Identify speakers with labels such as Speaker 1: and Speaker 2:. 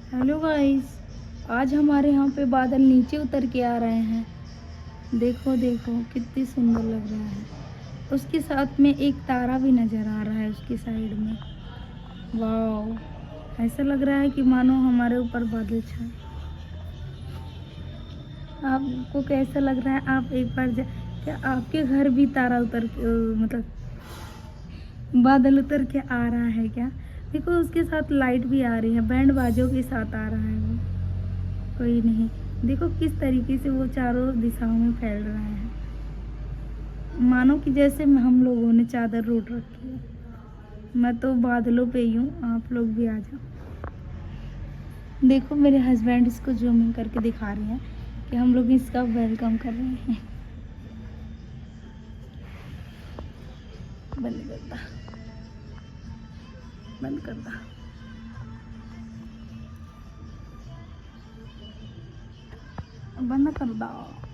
Speaker 1: Hello guys, आज हमारे यहाँ पे बादल नीचे उतर के आ रहे हैं। देखो देखो कितनी सुंदर लग रहा है। उसके साथ में एक तारा भी नज़र आ रहा है उसकी साइड में। वाह, ऐसा लग रहा है कि मानो हमारे ऊपर बादल छाए। आपको कैसा लग रहा है? आप एक बार क्या आपके घर भी तारा उतर के मतलब बादल उतर के आ रहा है क्या? देखो उसके साथ लाइट भी आ रही है, बैंड बाजों के साथ आ रहा है वो। कोई नहीं, देखो किस तरीके से वो चारों दिशाओं में फैल रहा है, मानो कि जैसे हम लोगों ने चादर रोट रखी है। मैं तो बादलों पे ही हूँ, आप लोग भी आ जाओ। देखो मेरे हस्बैंड इसको जूमिंग करके दिखा रहे हैं कि हम लोग इसका वेलकम कर रहे हैं। बंद कर दा, बंद कर दा, बंद कर दा।